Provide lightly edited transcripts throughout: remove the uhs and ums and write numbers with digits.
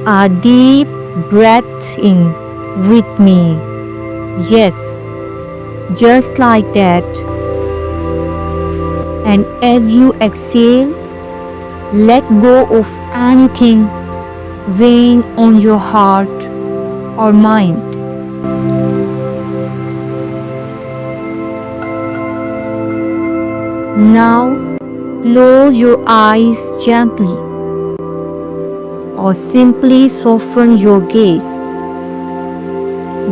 a deep breath in with me. Yes, just like that. And as you exhale, let go of anything weighing on your heart or mind. Now, close your eyes gently or simply soften your gaze.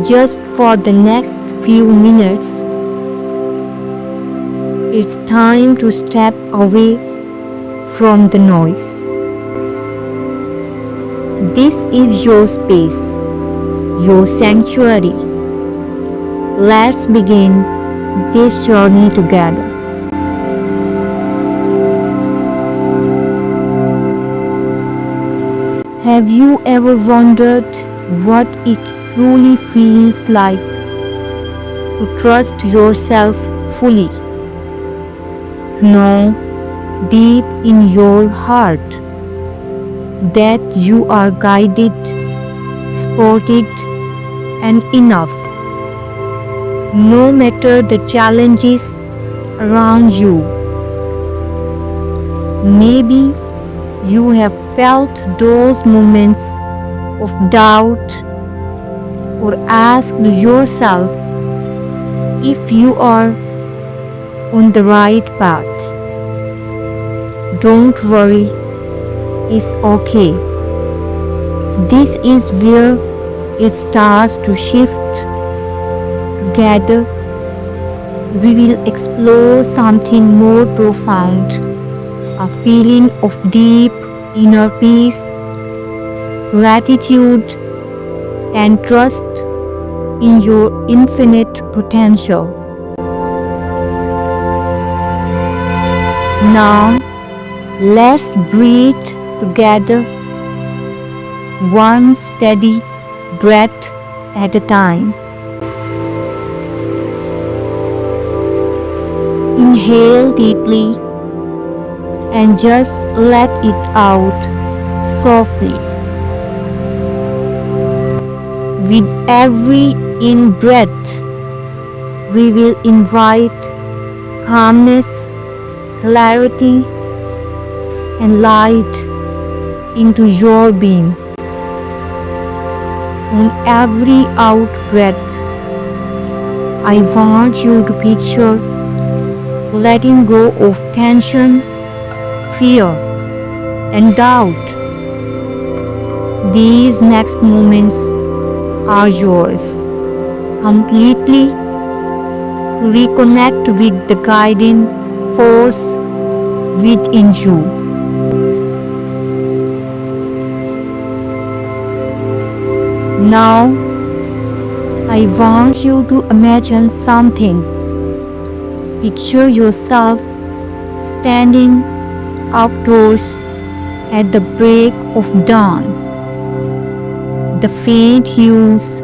Just for the next few minutes, it's time to step away from the noise. This is your space, your sanctuary. Let's begin this journey together. Have you ever wondered what it truly feels like to trust yourself fully? To know deep in your heart that you are guided, supported, and enough, no matter the challenges around you. Maybe you have felt those moments of doubt or asked yourself if you are on the right path. Don't worry, it's okay. This is where it starts to shift. Together, we will explore something more profound, a feeling of deep inner peace, gratitude, and trust in your infinite potential. Now, let's breathe together, one steady breath at a time. Inhale deeply and just let it out softly. With every in-breath, we will invite calmness, clarity, and light into your being. On every out-breath, I want you to picture letting go of tension, fear, and doubt. These next moments are yours completely to reconnect with the guiding force within you. Now, I want you to imagine something. Picture yourself standing outdoors at the break of dawn. The faint hues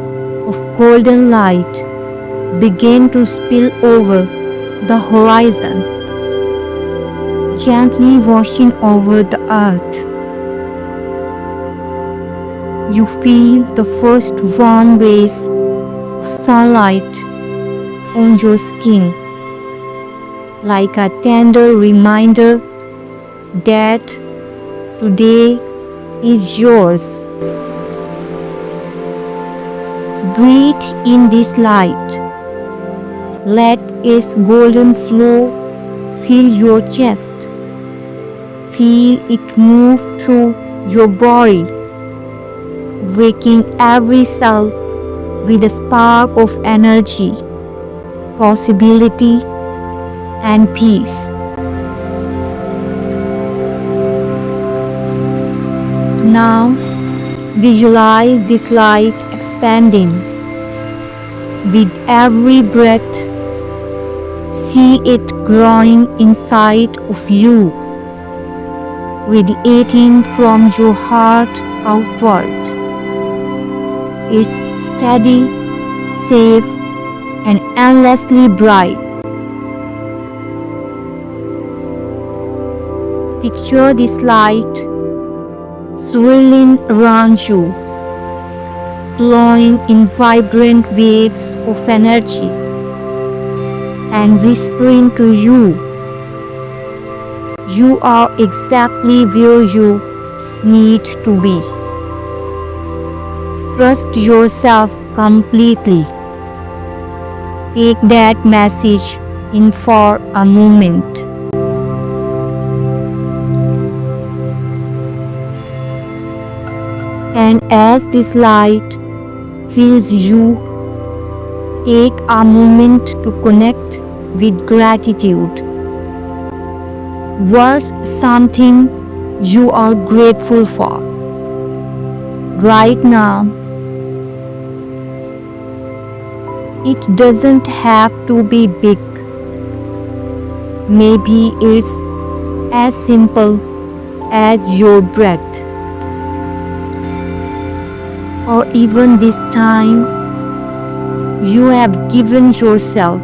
of golden light begin to spill over the horizon, gently washing over the earth. You feel the first warm rays of sunlight on your skin, like a tender reminder that today is yours. Breathe in this light. Let its golden flow fill your chest. Feel it move through your body, waking every cell with a spark of energy, possibility, and peace. Now, visualize this light expanding. With every breath, see it growing inside of you, radiating from your heart outward. It's steady, safe, and endlessly bright. Picture this light swirling around you, flowing in vibrant waves of energy, and whispering to you, you are exactly where you need to be. Trust yourself completely. Take that message in for a moment. And as this light fills you, take a moment to connect with gratitude. What's something you are grateful for right now? It doesn't have to be big. Maybe it's as simple as your breath, or even this time you have given yourself.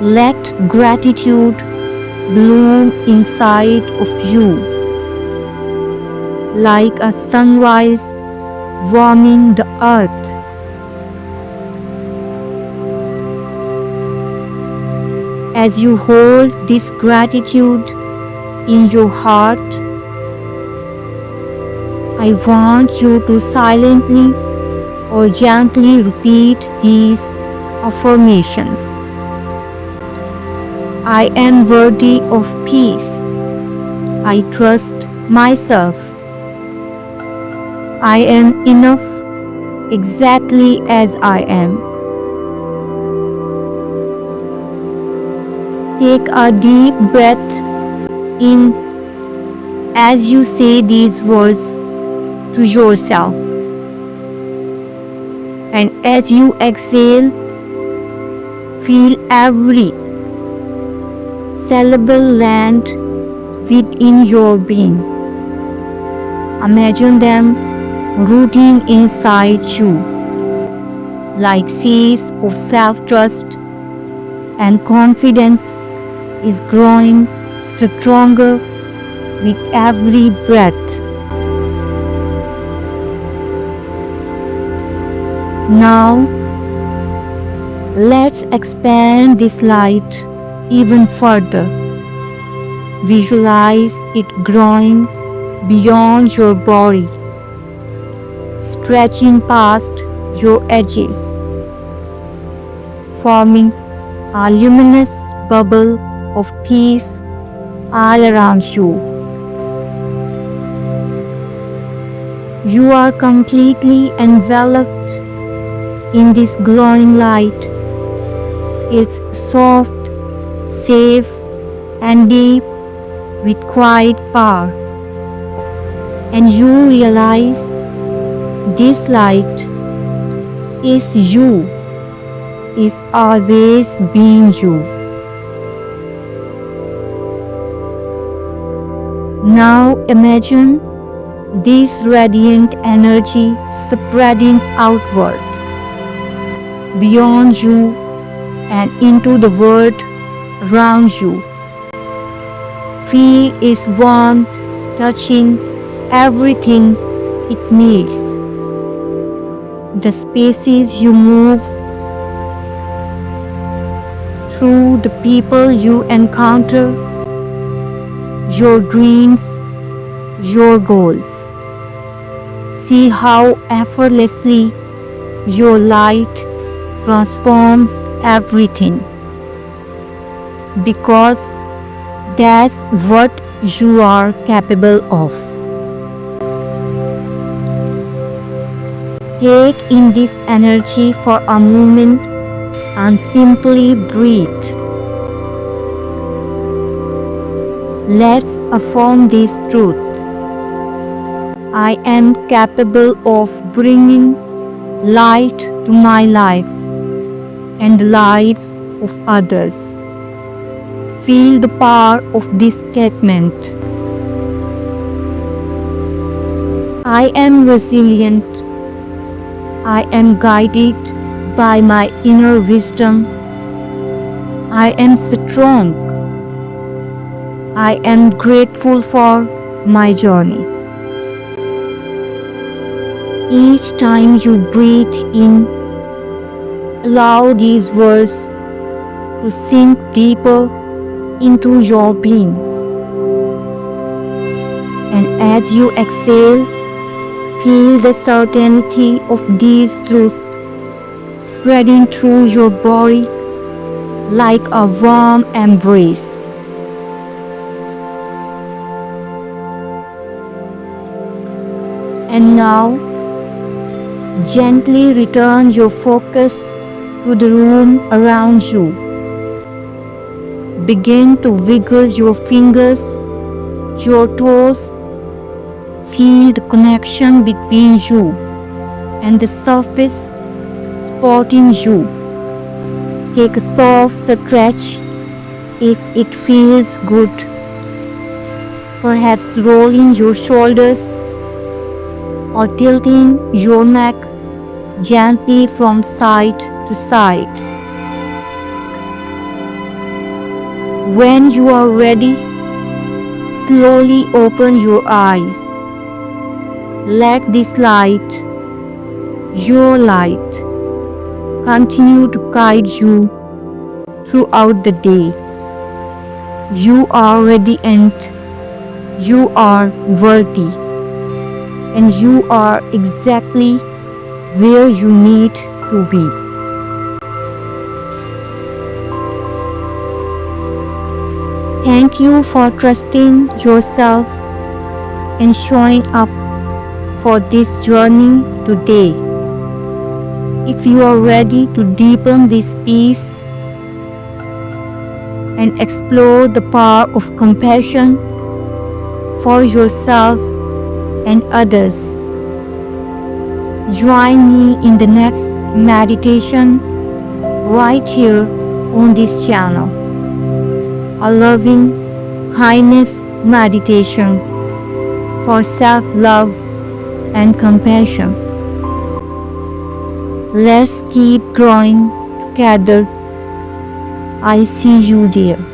Let gratitude bloom inside of you, like a sunrise warming the earth. As you hold this gratitude in your heart, I want you to silently or gently repeat these affirmations. I am worthy of peace. I trust myself. I am enough exactly as I am. Take a deep breath in as you say these words to yourself. And as you exhale, feel every syllable land within your being. Imagine them rooting inside you like seeds of self-trust, and confidence is growing stronger with every breath. Now, let's expand this light even further. Visualize it growing beyond your body, stretching past your edges, forming a luminous bubble of peace all around you. You are completely enveloped in this glowing light. It's soft, safe, and deep with quiet power. And you realize this light is you, is always being you. Now imagine this radiant energy spreading outward, beyond you and into the world around you. Feel its warmth touching everything it needs. The spaces you move through, the people you encounter, your dreams, your goals. See how effortlessly your light transforms everything, because that's what you are capable of. Take in this energy for a moment and simply breathe. Let's affirm this truth. I am capable of bringing light to my life and the lives of others. Feel the power of this statement. I am resilient. I am guided by my inner wisdom. I am strong. I am grateful for my journey. Each time you breathe in, allow these words to sink deeper into your being. And as you exhale, feel the certainty of these truths spreading through your body like a warm embrace. And now, gently return your focus to the room around you. Begin to wiggle your fingers, your toes. Feel the connection between you and the surface supporting you. Take a soft stretch if it feels good. Perhaps rolling your shoulders or tilting your neck gently from side to side. When you are ready, slowly open your eyes. Let this light, your light, continue to guide you throughout the day. You are radiant, you are worthy, and you are exactly where you need to be. Thank you for trusting yourself and showing up for this journey today. If you are ready to deepen this peace and explore the power of compassion for yourself and others, join me in the next meditation right here on this channel. A loving kindness meditation for self-love and compassion. Let's keep growing together. I see you there.